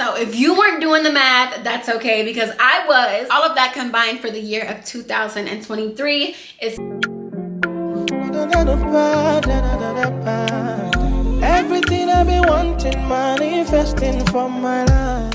So if you weren't doing the math, that's okay, because I was. All of that combined for the year of 2023 is everything I've been wanting, manifesting for my life.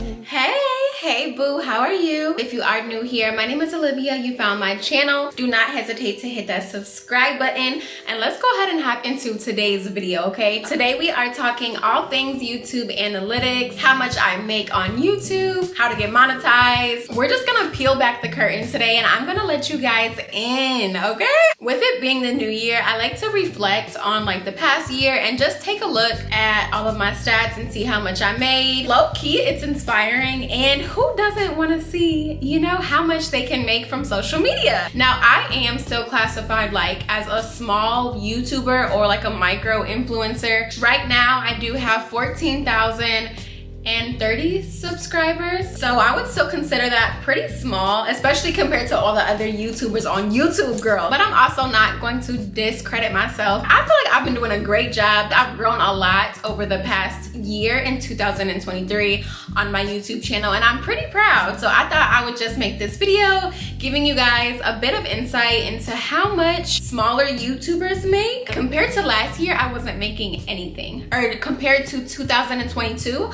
Hey boo, how are you? If you are new here, my name is Olivia. You found my channel. Do not hesitate to hit that subscribe button, and let's go ahead and hop into today's video, okay? Today we are talking all things YouTube analytics, how much I make on YouTube, how to get monetized. We're just gonna peel back the curtain today, and I'm gonna let you guys in, okay? With it being the new year, I like to reflect on like the past year and just take a look at all of my stats and see how much I made. Low key, it's inspiring, and who doesn't want to see, you know, how much they can make from social media? Now, I am still classified like as a small YouTuber or like a micro influencer. Right now, I do have 14,030 subscribers. So I would still consider that pretty small, especially compared to all the other YouTubers on YouTube, girl. But I'm also not going to discredit myself. I feel like I've been doing a great job. I've grown a lot over the past year in 2023 on my YouTube channel, and I'm pretty proud. So I thought I would just make this video giving you guys a bit of insight into how much smaller YouTubers make. Compared to last year, I wasn't making anything. Or compared to 2022,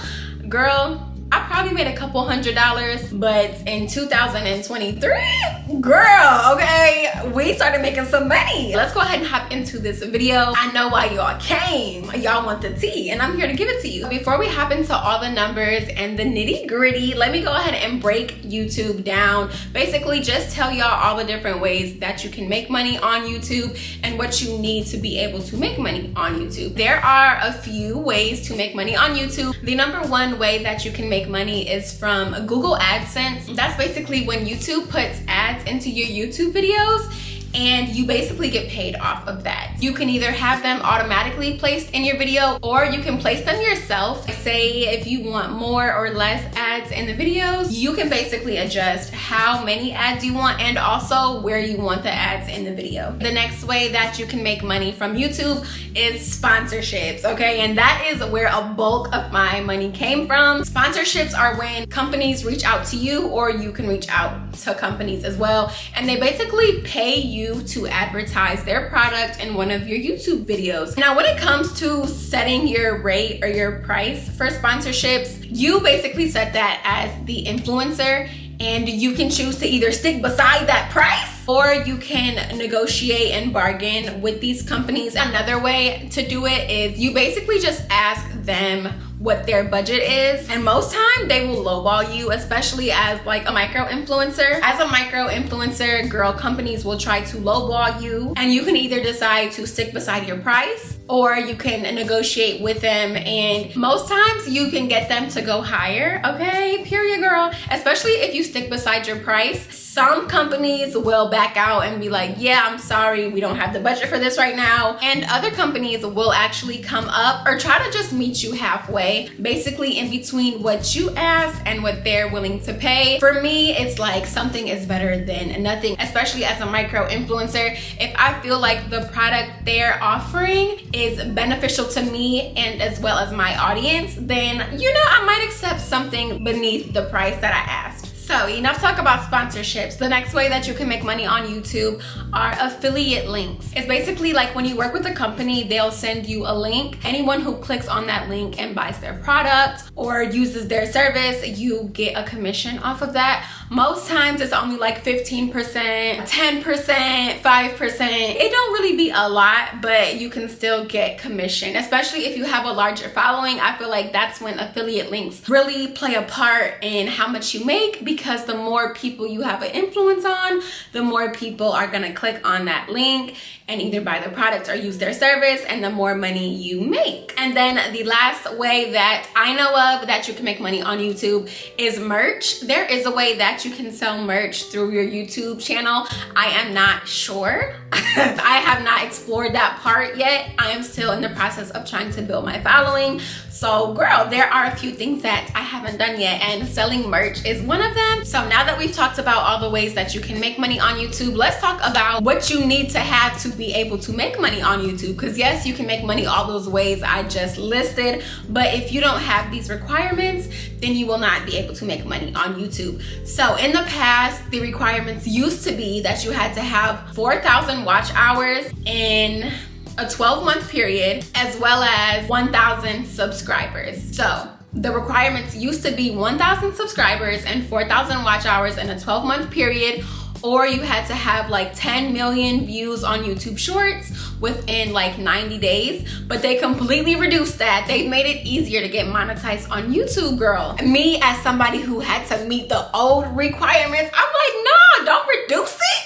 girl, I probably made a couple $100s, but in 2023, girl, okay, we started making some money. Let's go ahead and hop into this video. I know why y'all came. Y'all want the tea, and I'm here to give it to you. Before we hop into all the numbers and the nitty gritty, let me go ahead and break YouTube down. Basically, just tell y'all all the different ways that you can make money on YouTube and what you need to be able to make money on YouTube. There are a few ways to make money on YouTube. The number one way that you can make money is from Google AdSense. That's basically when YouTube puts ads into your YouTube videos, and you basically get paid off of that. You can either have them automatically placed in your video, or you can place them yourself. Say if you want more or less ads in the videos, you can basically adjust how many ads you want and also where you want the ads in the video. The next way that you can make money from YouTube is sponsorships, okay? And that is where a bulk of my money came from. Sponsorships are when companies reach out to you, or you can reach out to companies as well, and they basically pay you to advertise their product in one of your YouTube videos. Now, when it comes to setting your rate or your price for sponsorships, you basically set that as the influencer, and you can choose to either stick beside that price, or you can negotiate and bargain with these companies. Another way to do it is you basically just ask them what their budget is, and most time they will lowball you, especially as like a micro influencer. As a micro influencer, girl, companies will try to lowball you, and you can either decide to stick beside your price, or you can negotiate with them, and most times you can get them to go higher, okay? Period, girl. Especially if you stick beside your price. Some companies will back out and be like, yeah, I'm sorry, we don't have the budget for this right now. And other companies will actually come up or try to just meet you halfway, basically in between what you ask and what they're willing to pay. For me, it's like something is better than nothing, especially as a micro influencer. If I feel like the product they're offering is beneficial to me and as well as my audience, then, you know, I might accept something beneath the price that I asked. So enough talk about sponsorships. The next way that you can make money on YouTube are affiliate links. It's basically like when you work with a company, they'll send you a link. Anyone who clicks on that link and buys their product or uses their service, you get a commission off of that. Most times it's only like 15%, 10%, 5%. It don't really be a lot, but you can still get commission, especially if you have a larger following. I feel like that's when affiliate links really play a part in how much you make, because the more people you have an influence on, the more people are gonna click on that link and either buy the product or use their service, and the more money you make. And then the last way that I know of that you can make money on YouTube is merch. There is a way that you can sell merch through your YouTube channel. I am not sure. I have not explored that part yet. I am still in the process of trying to build my following. So girl, there are a few things that I haven't done yet, and selling merch is one of them. them. So now that we've talked about all the ways that you can make money on YouTube, let's talk about what you need to have to be able to make money on YouTube. Because yes, you can make money all those ways I just listed, but if you don't have these requirements, then you will not be able to make money on YouTube. So in the past, the requirements used to be that you had to have 4,000 watch hours in a 12-month period, as well as 1,000 subscribers. So the requirements used to be 1,000 subscribers and 4,000 watch hours in a 12-month period, or you had to have like 10 million views on YouTube Shorts within like 90 days. But they completely reduced that. They made it easier to get monetized on YouTube, girl. Me, as somebody who had to meet the old requirements, I'm like, no, don't reduce it,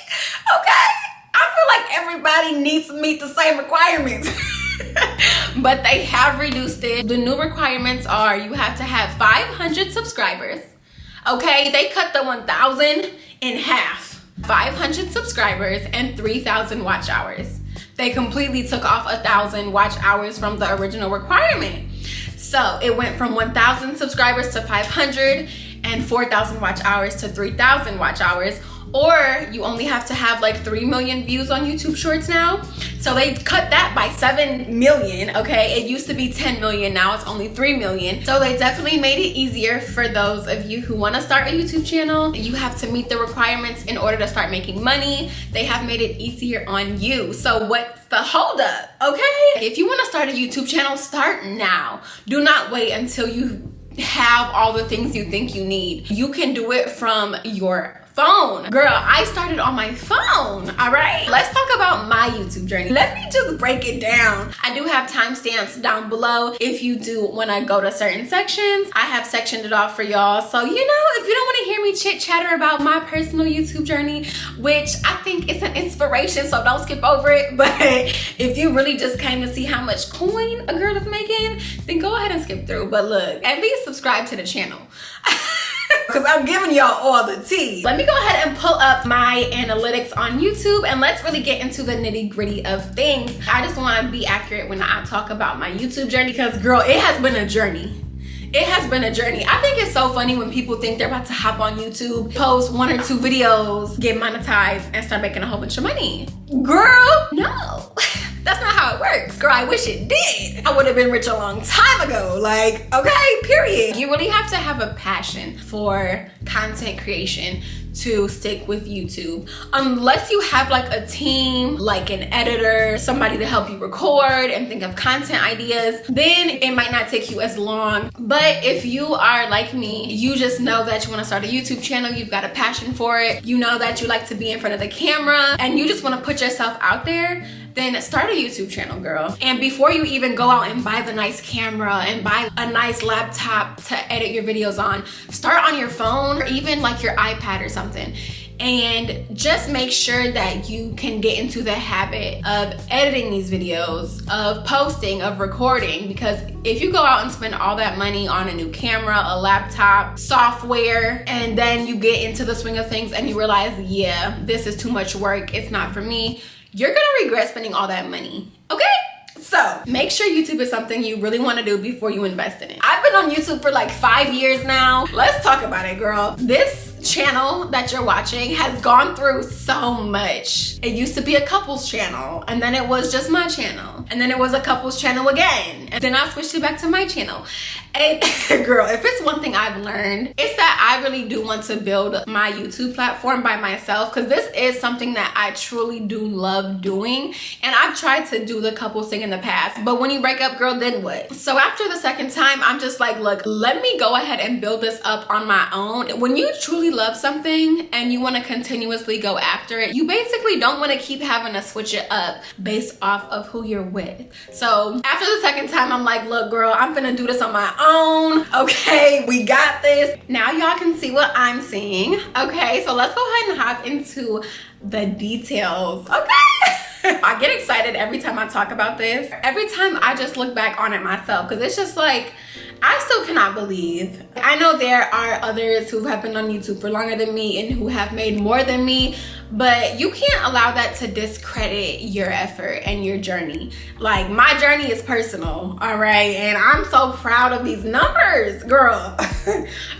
okay? I feel like everybody needs to meet the same requirements. But they have reduced it. The new requirements are you have to have 500 subscribers. Okay, they cut the 1,000 in half. 500 subscribers and 3,000 watch hours. They completely took off 1,000 watch hours from the original requirement. So it went from 1,000 subscribers to 500 and 4,000 watch hours to 3,000 watch hours. Or you only have to have like 3 million views on YouTube Shorts now. So they cut that by 7 million, okay? It used to be 10 million, now it's only 3 million. So they definitely made it easier for those of you who wanna start a YouTube channel. You have to meet the requirements in order to start making money. They have made it easier on you. So what's the holdup, okay? If you wanna start a YouTube channel, start now. Do not wait until you have all the things you think you need. You can do it from your phone. Girl, I started on my phone, all right? Let's talk about my YouTube journey. Let me just break it down. I do have timestamps down below if you do wanna go to certain sections. I have sectioned it off for y'all. So, you know, if you don't wanna hear me chit chatter about my personal YouTube journey, which I think is an inspiration, so don't skip over it. But if you really just came to see how much coin a girl is making, then go ahead and skip through. But look, at least subscribe to the channel. Because I'm giving y'all all the tea. Let me go ahead and pull up my analytics on YouTube and let's really get into the nitty-gritty of things. I just want to be accurate when I talk about my YouTube journey because, girl, it has been a journey. It has been a journey. I think it's so funny when people think they're about to hop on YouTube, post 1 or 2 videos, get monetized, and start making a whole bunch of money. Girl, no. That's not how it works. Girl, I wish it did. I would have been rich a long time ago. Like, okay, period. You really have to have a passion for content creation to stick with YouTube. Unless you have like a team, like an editor, somebody to help you record and think of content ideas, then it might not take you as long. But if you are like me, you just know that you want to start a YouTube channel, you've got a passion for it, you know that you like to be in front of the camera, and you just want to put yourself out there, then start a YouTube channel, girl. And before you even go out and buy the nice camera and buy a nice laptop to edit your videos on, start on your phone or even like your iPad or something. And just make sure that you can get into the habit of editing these videos, of posting, of recording. Because if you go out and spend all that money on a new camera, a laptop, software, and then you get into the swing of things and you realize, yeah, this is too much work, it's not for me, you're gonna regret spending all that money, okay? So make sure YouTube is something you really want to do before you invest in it. I've been on YouTube for like 5 years now. Let's talk about it, girl. This channel that you're watching has gone through so much. It used to be a couples channel, and then it was just my channel, and then it was a couples channel again, and then I switched it back to my channel. And girl, if it's one thing I've learned, it's that I really do want to build my YouTube platform by myself, because this is something that I truly do love doing. And I've tried to do the couples thing in the past, but when you break up, girl, then what? So after the second time, I'm just like, look, let me go ahead and build this up on my own. When you truly love something and you want to continuously go after it, you basically don't want to keep having to switch it up based off of who you're with. So after the second time, I'm like, look, girl, I'm gonna do this on my own. Okay, we got this. Now y'all can see what I'm seeing. Okay, so let's go ahead and hop into the details. Okay. I get excited every time I talk about this. Every time I just look back on it myself, because it's just like, I still cannot believe. I know there are others who have been on YouTube for longer than me and who have made more than me, but you can't allow that to discredit your effort and your journey. Like, my journey is personal, all right? And I'm so proud of these numbers, girl.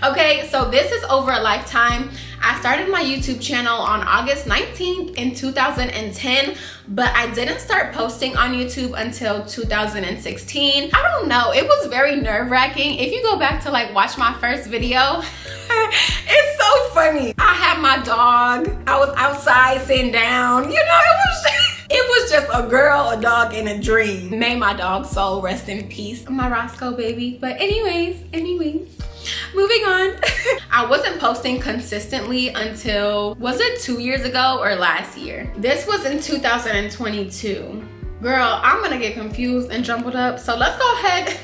Okay, so this is over a lifetime. I started my YouTube channel on August 19th in 2010, but I didn't start posting on YouTube until 2016. I don't know, it was very nerve-wracking. If you go back to like watch my first video, it's so funny. I had my dog, I was outside sitting down, you know, it was just a girl, a dog, and a dream. May my dog's soul rest in peace, my Roscoe baby. But anyways, moving on. I wasn't posting consistently until, was it 2 years ago or last year? This was in 2022. Girl, I'm gonna get confused and jumbled up. So let's go ahead and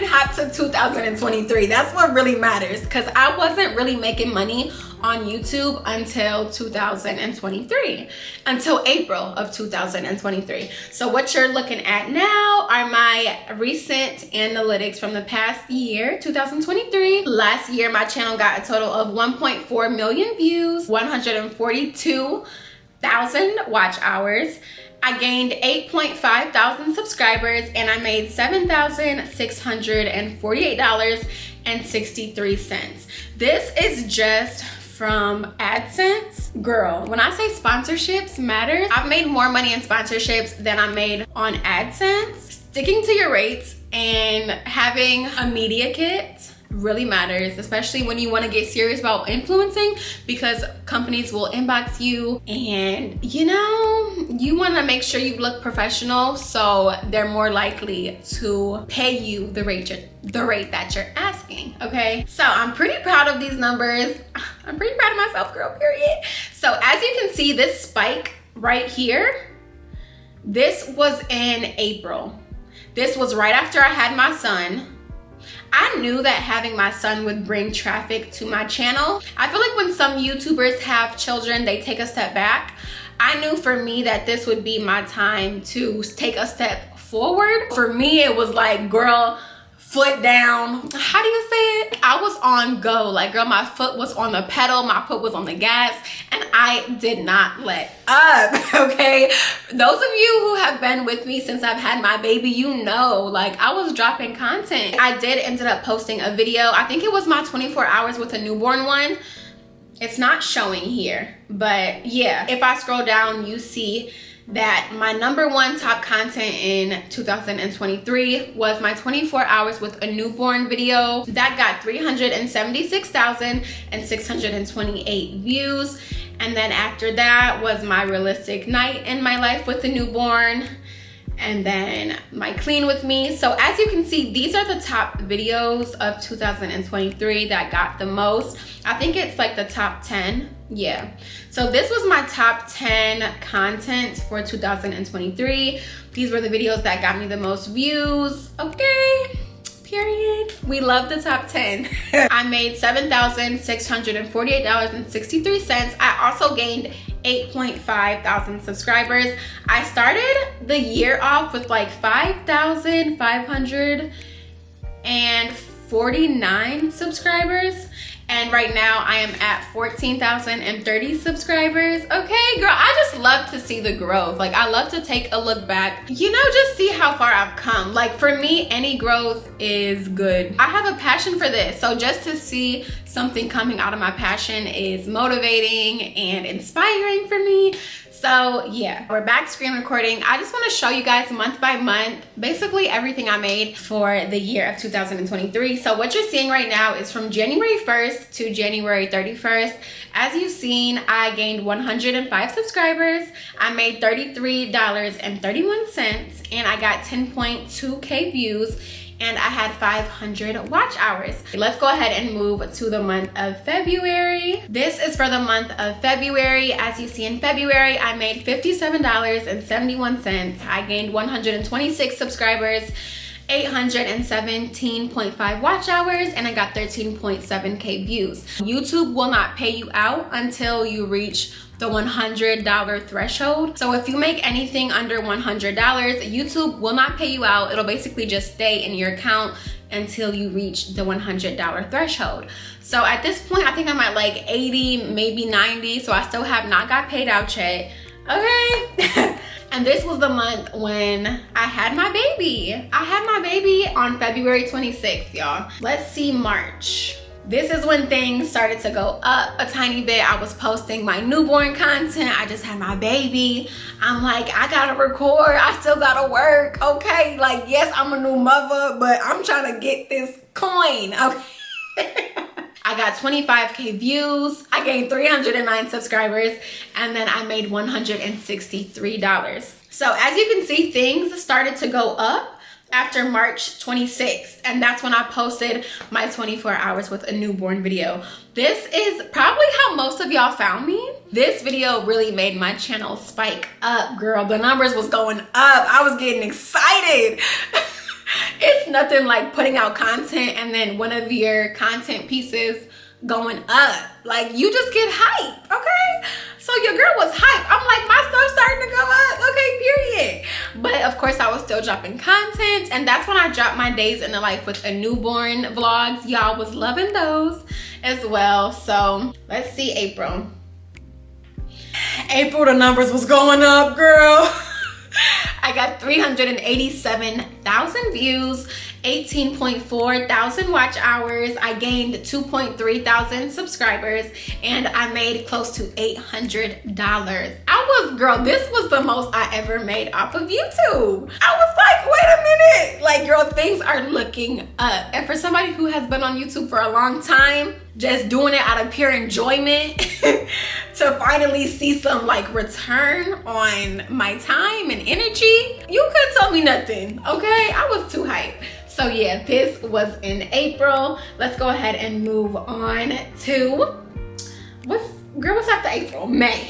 hop to 2023. That's what really matters, because I wasn't really making money on YouTube until 2023, until April of 2023. So what you're looking at now are my recent analytics from the past year, 2023. Last year, my channel got a total of 1.4 million views, 142,000 watch hours. I gained 8.5 thousand subscribers, and I made $7,648.63. This is just from ADSENSE. Girl, when I say sponsorships matter, I've made more money in sponsorships than I made on ADSENSE. Sticking to your rates and having a media kit really matters, especially when you want to get serious about influencing, because companies will inbox you and you know, you want to make sure you look professional, so they're more likely to pay you the rate that you're asking. Okay, so I'm pretty proud of these numbers. I'm pretty proud of myself, girl, period. So as you can see, this spike right here, this was in April. This was right after I had my son. I knew that having my son would bring traffic to my channel. I feel like when some YouTubers have children, they take a step back. I knew for me that this would be my time to take a step forward. For me, it was like, girl, foot down. How do you say it? I was on go. Like, girl, my foot was on the pedal, my foot was on the gas, and I did not let up, okay? Those of you who have been with me since I've had my baby, you know, like, I was dropping content. I did ended up posting a video. I think it was my 24 hours with a newborn one. It's not showing here, but yeah, if I scroll down, you see that my #1 top content in 2023 was my 24 hours with a newborn video. That got 376,628 views. And then after that was my realistic night in my life with the newborn, and then my clean with me. So as you can see, these are the top videos of 2023 that got the most. I think it's like the top 10. Yeah, so this was my top 10 content for 2023. These were the videos that got me the most views. Okay, period. We love the top 10. I made $7,648.63. I also gained 8.5 thousand subscribers. I started the year off with like 5,549 subscribers. And right now I am at 14,030 subscribers. Okay, girl, I just love to see the growth. Like, I love to take a look back, you know, just see how far I've come. Like, for me, any growth is good. I have a passion for this. So just to see something coming out of my passion is motivating and inspiring for me. So yeah, we're back screen recording. I just want to show you guys month by month, basically everything I made for the year of 2023. So what you're seeing right now is from January 1st to January 31st. As you've seen, I gained 105 subscribers. I made $33.31, and I got 10.2K views, and I had 500 watch hours. Let's go ahead and move to the month of February. This is for the month of February. As you see, in February, I made $57.71. I gained 126 subscribers, 817.5 watch hours, and I got 13.7K views. YouTube will not pay you out until you reach the $100 threshold. So if you make anything under $100, YouTube will not pay you out. It'll basically just stay in your account. until you reach the $100 threshold. So at this point, I think I'm at like 80, maybe 90. So I still have not got paid out yet. Okay. And this was the month when I had my baby. I had my baby on February 26th, y'all. Let's see, March. This is when things started to go up a tiny bit. I was posting my newborn content. I just had my baby. I'm like, I gotta record. I still gotta work. Okay, like, yes, I'm a new mother, but I'm trying to get this coin. Okay. I got 25K views. I gained 309 subscribers, and then I made $163. So as you can see, things started to go up after March 26th, and that's when I posted my 24 hours with a newborn video. This is probably how most of y'all found me. This video really made my channel spike up, girl. The numbers was going up. I was getting excited. It's nothing like putting out content and then one of your content pieces going up. Like, you just get hype, okay? So your girl was hype. I'm like, my stuff's starting to go up, okay, period. But of course, I was still dropping content, and that's when I dropped my days in the life with a newborn vlogs. Y'all was loving those as well. So let's see, April. April, the numbers was going up, girl. I got 387,000 views, 18.4 thousand watch hours. I gained 2.3 thousand subscribers, and I made close to $800. Girl, this was the most I ever made off of YouTube. I was like, wait a minute. Like, girl, things are looking up. And for somebody who has been on YouTube for a long time, just doing it out of pure enjoyment, to finally see some like return on my time and energy, you couldn't tell me nothing, okay? I was too hyped. So yeah, this was in April. Let's go ahead and move on to, what's after April? May.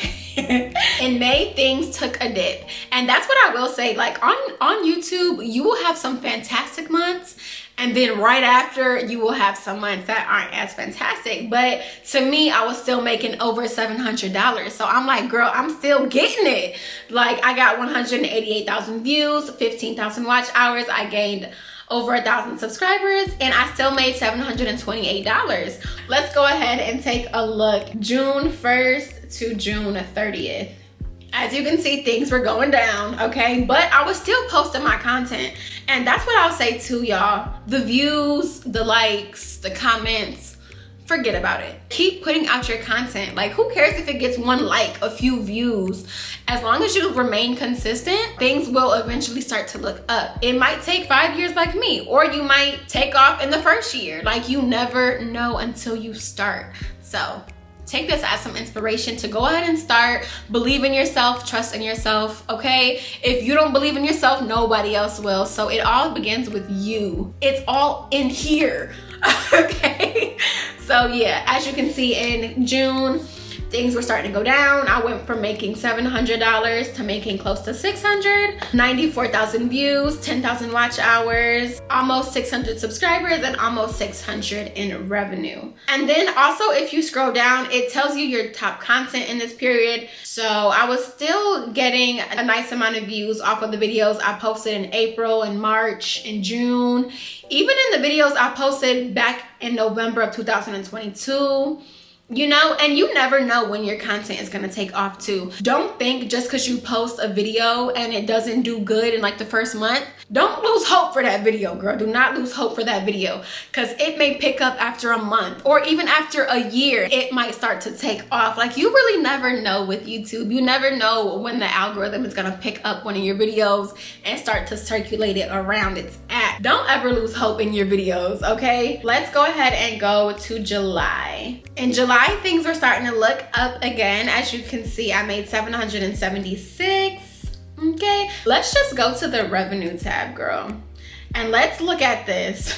In May, things took a dip. And that's what I will say, like on YouTube, you will have some fantastic months, and then right after, you will have some months that aren't as fantastic. But to me, I was still making over $700. So I'm like, girl, I'm still getting it. Like, I got 188,000 views, 15,000 watch hours. I gained over 1,000 subscribers, and I still made $728. Let's go ahead and take a look. June 1st to June 30th. As you can see, things were going down, okay? But I was still posting my content. And that's what I'll say too, y'all. The views, the likes, the comments, forget about it. Keep putting out your content. Like, who cares if it gets one like, a few views? As long as you remain consistent, things will eventually start to look up. It might take 5 years like me, or you might take off in the first year. Like, you never know until you start. So take this as some inspiration to go ahead and start. Believe in yourself, trust in yourself, okay? If you don't believe in yourself, nobody else will. So it all begins with you. It's all in here, okay? So yeah, as you can see, in June, things were starting to go down. I went from making $700 to making close to $600, 94,000 views, 10,000 watch hours, almost 600 subscribers, and almost 600 in revenue. And then also, if you scroll down, it tells you your top content in this period. So I was still getting a nice amount of views off of the videos I posted in April and March and June. Even in the videos I posted back in November of 2022. You know, and you never know when your content is gonna take off too. Don't think just because you post a video and it doesn't do good in like the first month, don't lose hope for that video, girl. Do not lose hope for that video, because it may pick up after a month, or even after a year, it might start to take off. Like, you really never know with YouTube. You never know when the algorithm is gonna pick up one of your videos and start to circulate it around its app. Don't ever lose hope in your videos, okay? Let's go ahead and go to July. In July, things were starting to look up again. As you can see, I made $776. Okay, let's just go to the revenue tab, girl, and let's look at this.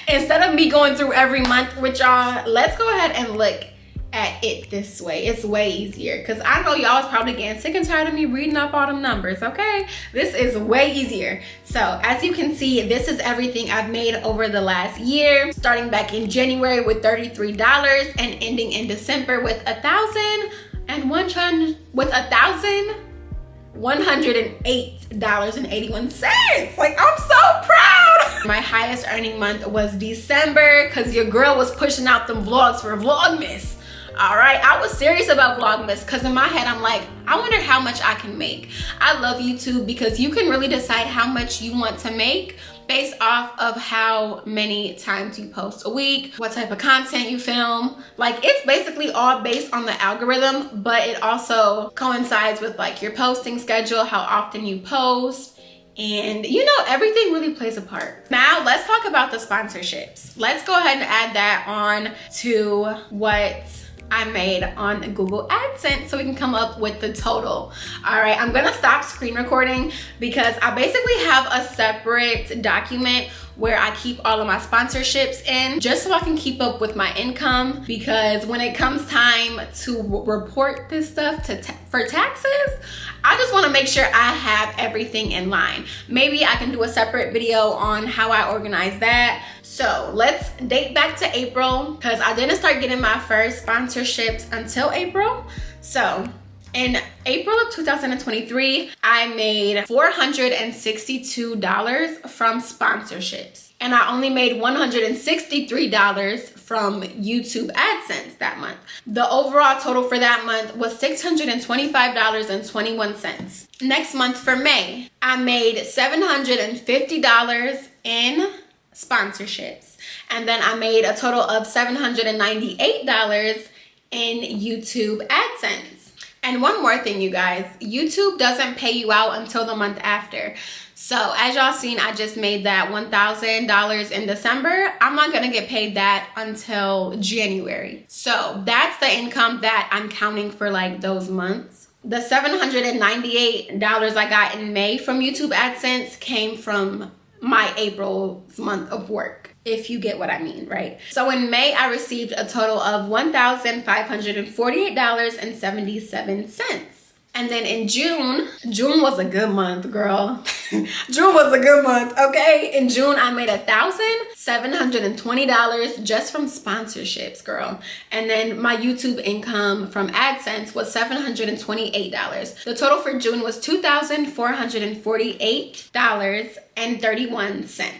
Instead of me going through every month with y'all, let's go ahead and look at it this way. It's way easier, because I know y'all is probably getting sick and tired of me reading off all them numbers, okay? This is way easier. So as you can see, this is everything I've made over the last year, starting back in January with $33 and ending in December with $1,108.81. Like, I'm so proud. My highest earning month was December because your girl was pushing out them vlogs for Vlogmas. All right, I was serious about Vlogmas because in my head, I'm like, I wonder how much I can make. I love YouTube because you can really decide how much you want to make based off of how many times you post a week, what type of content you film. Like, it's basically all based on the algorithm, but it also coincides with like your posting schedule, how often you post, and you know, everything really plays a part. Now let's talk about the sponsorships. Let's go ahead and add that on to what I made on Google AdSense so we can come up with the total. All right, I'm gonna stop screen recording because I basically have a separate document where I keep all of my sponsorships in just so I can keep up with my income, because when it comes time to report this stuff for taxes, I just want to make sure I have everything in line. Maybe I can do a separate video on how I organize that. So let's date back to April because I didn't start getting my first sponsorships until April. So in April of 2023, I made $462 from sponsorships. And I only made $163 from YouTube AdSense that month. The overall total for that month was $625.21. Next month for May, I made $750 in sponsorships. And then I made a total of $798 in YouTube AdSense. And one more thing, you guys, YouTube doesn't pay you out until the month after. So as y'all seen, I just made that $1,000 in December. I'm not gonna get paid that until January. So that's the income that I'm counting for like those months. The $798 I got in May from YouTube AdSense came from my April's month of work, if you get what I mean, right? So in May, I received a total of $1,548.77. And then in June was a good month, girl. June was a good month, okay? In June, I made $1,720 just from sponsorships, girl. And then my YouTube income from AdSense was $728. The total for June was $2,448.31.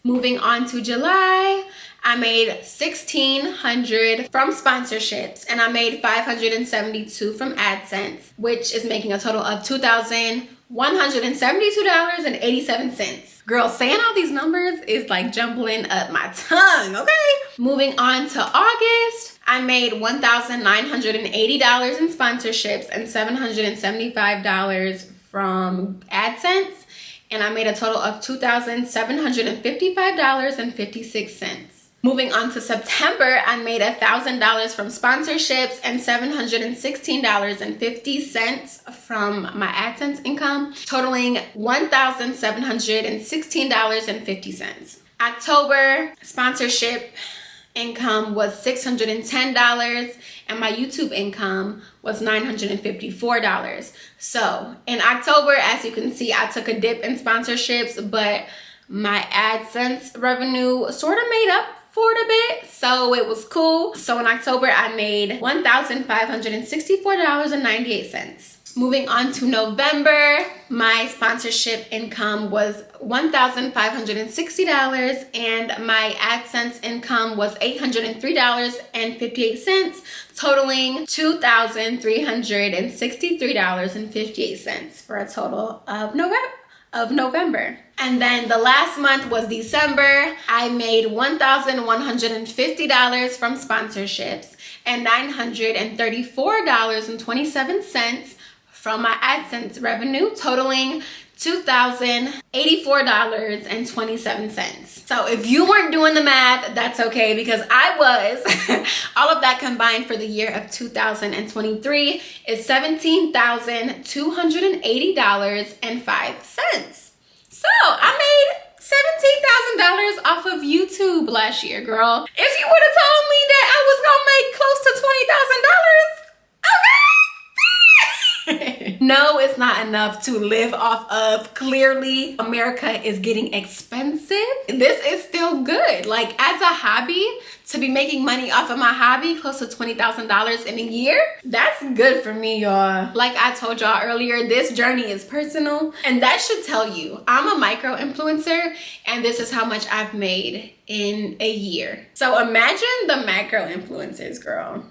Moving on to July, I made $1,600 from sponsorships and I made $572 from AdSense, which is making a total of $2,172.87. Girl, saying all these numbers is like jumbling up my tongue, okay? Moving on to August, I made $1,980 in sponsorships and $775 from AdSense. And I made a total of $2,755.56. Moving on to September, I made $1,000 from sponsorships and $716.50 from my AdSense income, totaling $1,716.50. October sponsorship income was $610 and my YouTube income was $954. So in October, as you can see, I took a dip in sponsorships, but my AdSense revenue sort of made up for it a bit, so it was cool. So in October, I made $1,564.98. Moving on to November, my sponsorship income was $1,560 and my AdSense income was $803.58, totaling $2,363.58 for a total of November. And then the last month was December. I made $1,150 from sponsorships and $934.27 from my AdSense revenue, totaling $2,084.27. So if you weren't doing the math, that's okay, because I was. All of that combined for the year of 2023 is $17,280.05. So I made $17,000 off of YouTube last year, girl. If you would have told me that I was gonna make close to $20,000, okay. No, it's not enough to live off of. Clearly, America is getting expensive. This is still good. Like, as a hobby, to be making money off of my hobby, close to $20,000 in a year, that's good for me, y'all. Like I told y'all earlier, this journey is personal, and that should tell you I'm a micro influencer, and this is how much I've made in a year. So imagine the macro influencers, girl.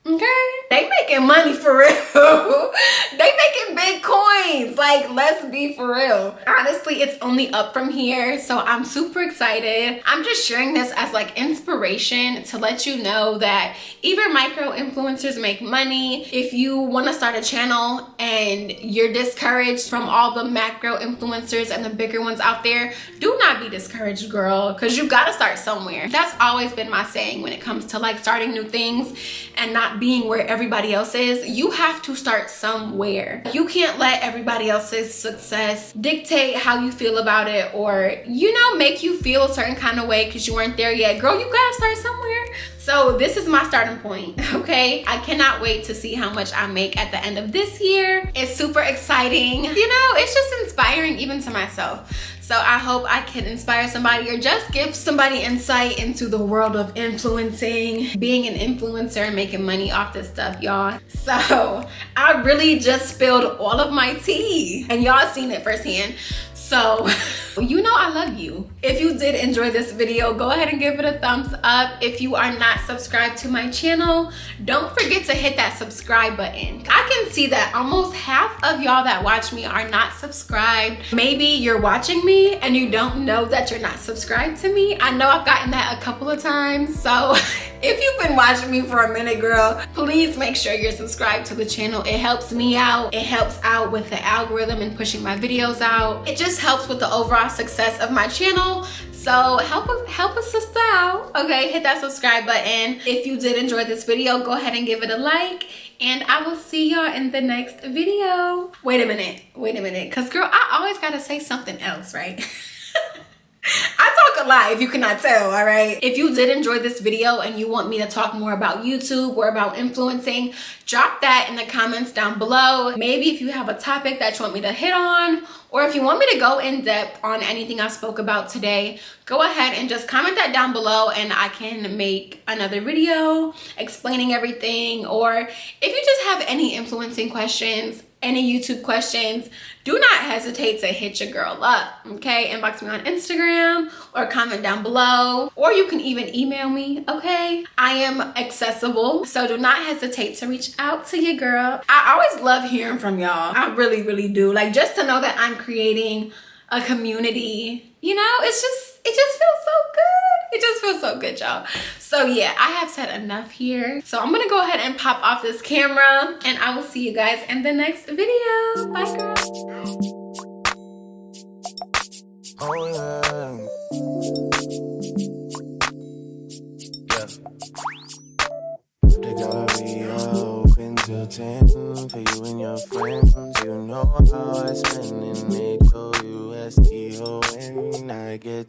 Okay, they making money for real. They making big coins. Like, let's be for real. Honestly, it's only up from here, so I'm super excited. I'm just sharing this as like inspiration to let you know that even micro influencers make money. If you want to start a channel and you're discouraged from all the macro influencers and the bigger ones out there, do not be discouraged, girl, because you got to start somewhere. That's always been my saying when it comes to like starting new things and not being where everybody else is. You have to start somewhere. You can't let everybody else's success dictate how you feel about it, or, you know, make you feel a certain kind of way because you weren't there yet. Girl, you gotta start somewhere. So this is my starting point, okay? I cannot wait to see how much I make at the end of this year. It's super exciting. You know, it's just inspiring even to myself. So I hope I can inspire somebody or just give somebody insight into the world of influencing, being an influencer and making money off this stuff, y'all. So I really just spilled all of my tea and y'all seen it firsthand. So, you know I love you. If you did enjoy this video, go ahead and give it a thumbs up. If you are not subscribed to my channel, don't forget to hit that subscribe button. I can see that almost half of y'all that watch me are not subscribed. Maybe you're watching me and you don't know that you're not subscribed to me. I know I've gotten that a couple of times. So if you've been watching me for a minute, girl, please make sure you're subscribed to the channel. It helps me out. It helps out with the algorithm and pushing my videos out. It just helps with the overall success of my channel. So help a sister out, okay? Hit that subscribe button. If you did enjoy this video, go ahead and give it a like, and I will see y'all in the next video. Wait a minute, because girl, I always gotta say something else, right? I talk a lot if you cannot tell, all right? If you did enjoy this video and you want me to talk more about YouTube or about influencing, drop that in the comments down below. Maybe if you have a topic that you want me to hit on, or if you want me to go in depth on anything I spoke about today, go ahead and just comment that down below and I can make another video explaining everything. Or if you just have any influencing questions, any YouTube questions, do not hesitate to hit your girl up, okay? Inbox me on Instagram or comment down below, or you can even email me, okay? I am accessible, so do not hesitate to reach out to your girl. I always love hearing from y'all. I really, really do. Like, just to know that I'm creating a community, you know, it just feels so good. It just feels so good, y'all. So yeah, I have said enough here. So I'm gonna go ahead and pop off this camera, and I will see you guys in the next video. Bye, girl. Oh yeah. The gallery open till 10 for you and your friends. You know how I spend and make USDO when I get